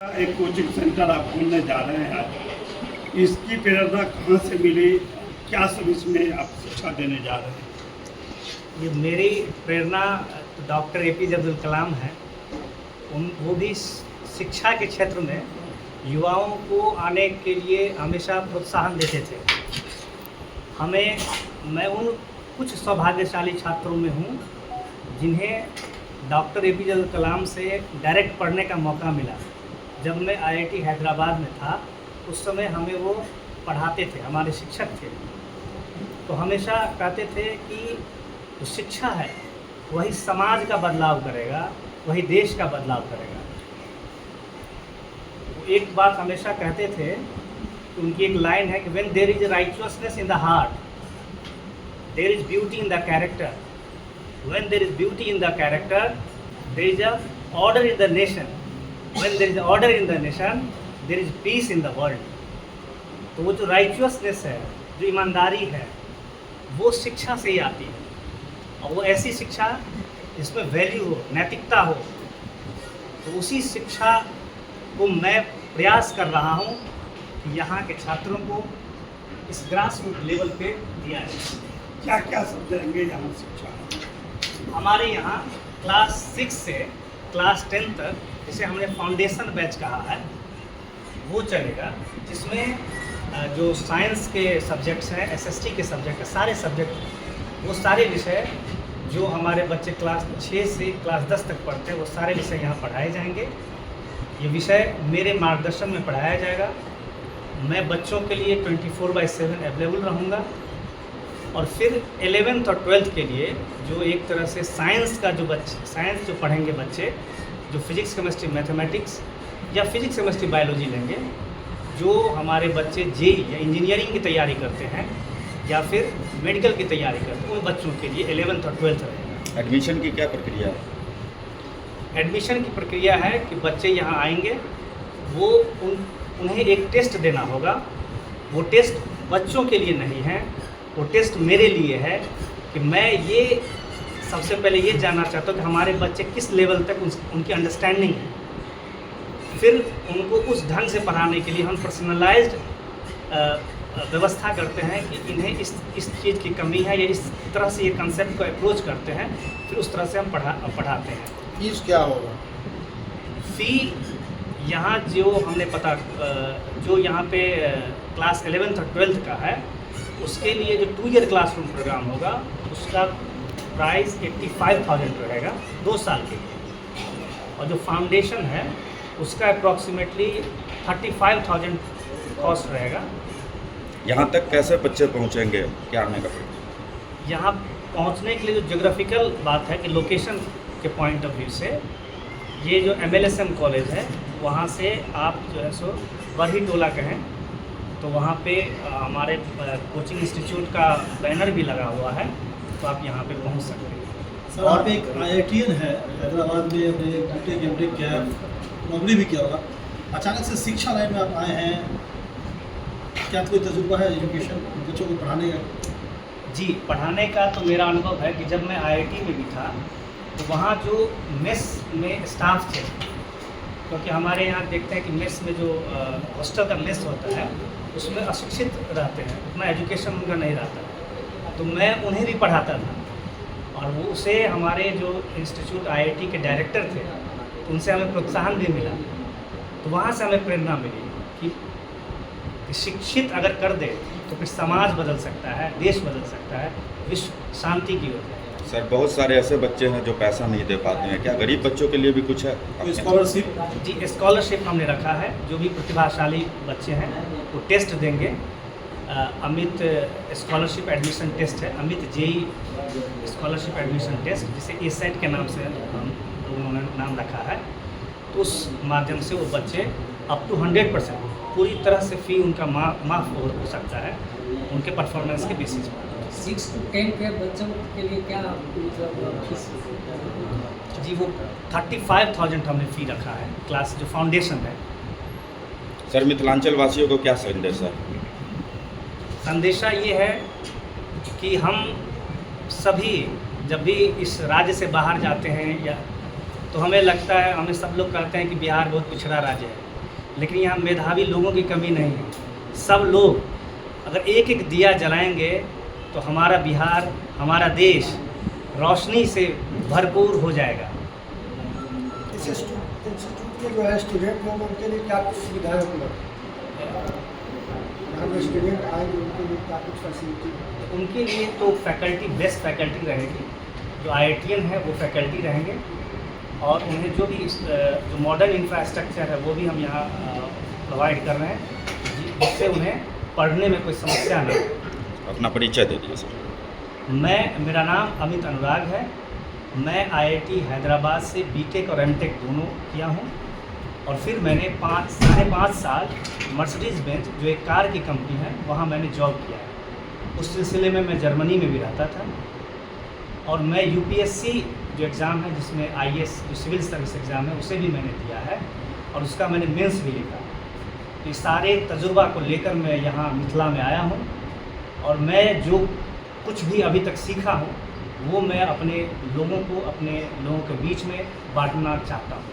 एक coaching centre आप खोलने जा रहे हैं आज, इसकी प्रेरणा कहाँ से मिली? क्या सब इसमें आप शिक्षा देने जा रहे हैं? ये मेरी प्रेरणा डॉक्टर APJ अब्दुल कलाम है। वो भी शिक्षा के क्षेत्र में युवाओं को आने के लिए हमेशा प्रोत्साहन देते थे। मैं उन कुछ सौभाग्यशाली छात्रों में हूँ जिन्हें डॉक्टर APJ अब्दुल कलाम से डायरेक्ट पढ़ने का मौका मिला। जब मैं IIT हैदराबाद में था उस समय हमें वो पढ़ाते थे, हमारे शिक्षक थे। तो हमेशा कहते थे कि जो शिक्षा है वही समाज का बदलाव करेगा, वही देश का बदलाव करेगा। वो एक बात हमेशा कहते थे, उनकी एक लाइन है कि when there is righteousness in the heart there is beauty in the character, when there is beauty in the character there is a order in the nation, when there is order in the nation there is peace in the world। तो वो जो राइचुअसनेस है, जो ईमानदारी है, वो शिक्षा से ही आती है। और वो ऐसी शिक्षा जिसमें वैल्यू हो, नैतिकता हो। तो उसी शिक्षा को मैं प्रयास कर रहा हूँ कि यहाँ के छात्रों को इस ग्रास रूट लेवल पे दिया जाए। क्या क्या सब देंगे यहाँ शिक्षा? हमारे यहाँ क्लास 6 से क्लास 10 तक, जिसे हमने फाउंडेशन बैच कहा है, वो चलेगा, जिसमें जो साइंस के सब्जेक्ट्स हैं, SST के सब्जेक्ट हैं, सारे सब्जेक्ट, वो सारे विषय जो हमारे बच्चे क्लास 6 से क्लास 10 तक पढ़ते हैं, वो सारे विषय यहाँ पढ़ाए जाएंगे। ये विषय मेरे मार्गदर्शन में पढ़ाया जाएगा। मैं बच्चों के लिए 24/7 अवेलेबल रहूँगा। और फिर 11th और 12th के लिए जो एक तरह से साइंस जो पढ़ेंगे बच्चे, जो फिजिक्स केमिस्ट्री मैथमेटिक्स या फिजिक्स केमिस्ट्री बायोलॉजी लेंगे, जो हमारे बच्चे JEE या इंजीनियरिंग की तैयारी करते हैं या फिर मेडिकल की तैयारी करते हैं, उन बच्चों के लिए 11th और 12th रहेगा। एडमिशन की क्या प्रक्रिया है? एडमिशन की प्रक्रिया है कि बच्चे यहाँ आएंगे, वो उन्हें एक टेस्ट देना होगा। वो टेस्ट बच्चों के लिए नहीं है, वो टेस्ट मेरे लिए है कि मैं ये सबसे पहले ये जानना चाहता हूँ कि हमारे बच्चे किस लेवल तक उनकी अंडरस्टैंडिंग है। फिर उनको उस ढंग से पढ़ाने के लिए हम पर्सनलाइज्ड व्यवस्था करते हैं कि इन्हें इस चीज़ की कमी है या इस तरह से ये कंसेप्ट को अप्रोच करते हैं, फिर उस तरह से हम पढ़ाते हैं। फीस क्या होगा? फ़ी यहाँ जो हमने जो यहाँ पे क्लास 11th और 12th का है, उसके लिए जो 2 ईयर क्लासरूम प्रोग्राम होगा, उसका प्राइस 85,000 रहेगा 2 साल के लिए। और जो फाउंडेशन है उसका अप्रॉक्सीमेटली 35,000 कॉस्ट रहेगा। यहाँ तक कैसे बच्चे पहुँचेंगे, क्या आने का? यहाँ पहुँचने के लिए जो जोग्राफिकल बात है कि लोकेशन के पॉइंट ऑफ व्यू से, ये जो MLSM कॉलेज है, वहाँ से आप जो है सो बरही टोला कहें तो वहाँ पे हमारे कोचिंग इंस्टीट्यूट का बैनर भी लगा हुआ है, तो आप यहाँ पे पहुँच सकते हैं। सर, आप एक IITian है, हैदराबाद में अपने BTech MTech किया है, नौकरी भी किया होगा। अचानक से शिक्षा लाइन में आप आए हैं, क्या कोई तजुर्बा है एजुकेशन बच्चों को पढ़ाने का? जी, पढ़ाने का तो मेरा अनुभव है कि जब मैं IIT में भी था तो वहाँ जो मेस में स्टाफ थे, क्योंकि हमारे यहाँ देखते हैं कि मेस में जो हॉस्टल का मेस होता है उसमें अशिक्षित रहते हैं, उतना एजुकेशन उनका नहीं रहता है। तो मैं उन्हें भी पढ़ाता था और वो उसे हमारे जो इंस्टीट्यूट IIT के डायरेक्टर थे, उनसे हमें प्रोत्साहन भी मिला। तो वहाँ से हमें प्रेरणा मिली कि शिक्षित अगर कर दे तो फिर समाज बदल सकता है, देश बदल सकता है, विश्व शांति की ओर है। सर, बहुत सारे ऐसे बच्चे हैं जो पैसा नहीं दे पाते हैं, क्या गरीब बच्चों के लिए भी कुछ है? स्कॉलरशिप? जी, स्कॉलरशिप हमने रखा है। जो भी प्रतिभाशाली बच्चे हैं वो टेस्ट देंगे। अमित स्कॉलरशिप एडमिशन टेस्ट है, Amit JEE scholarship admission test, जिसे ASET के नाम से हम लोगों ने नाम रखा है। तो उस माध्यम से वो बच्चे अप टू 100% पूरी तरह से फ़ी उनका माफ़ हो सकता है उनके परफॉर्मेंस के बेसिस पर। 6 to 10 के बच्चों के लिए क्या मतलब फीस? जी, वो 35,000 हमने फ़ी रखा है, क्लास जो फाउंडेशन है। सर, मिथिलांचल वासियों को क्या संदेश है? संदेशा ये है कि हम सभी जब भी इस राज्य से बाहर जाते हैं या तो हमें लगता है, हमें सब लोग कहते हैं कि बिहार बहुत पिछड़ा राज्य है। लेकिन यहाँ मेधावी लोगों की कमी नहीं है। सब लोग अगर एक एक दिया जलाएंगे तो हमारा बिहार, हमारा देश रोशनी से भरपूर हो जाएगा। इस इंस्टीट्यूट में जो है स्टूडेंट होंगे उनके लिए क्या कुछ सुविधाएं उपलब्ध हैं? यहाँ जो स्टूडेंट आएंगे उनके लिए क्या कुछ फैसिलिटी है? उनके लिए तो फैकल्टी, बेस्ट फैकल्टी रहेगी। जो IITian है वो फैकल्टी रहेंगे और उन्हें जो भी जो मॉडर्न इंफ्रास्ट्रक्चर है वो भी हम यहाँ प्रोवाइड कर रहे हैं, जिससे उन्हें पढ़ने में कोई समस्या नहीं। अपना परिचय दे दीजिए सर। मेरा नाम अमित अनुराग है। मैं IIT हैदराबाद से BTech और MTech दोनों किया हूँ और फिर मैंने 5.5 साल मर्सिडीज़ बेंज जो एक कार की कंपनी है वहाँ मैंने जॉब किया है। उस सिलसिले में मैं जर्मनी में भी रहता था और मैं UPSC जो एग्ज़ाम है जिसमें IS जो सिविल सर्विस एग्ज़ाम है उसे भी मैंने दिया है और उसका मैंने मेंस भी लिखा। इस सारे तजुर्बा को लेकर मैं यहाँ मिथिला में आया हूँ और मैं जो कुछ भी अभी तक सीखा हूँ वो मैं अपने लोगों के बीच में बांटना चाहता हूँ।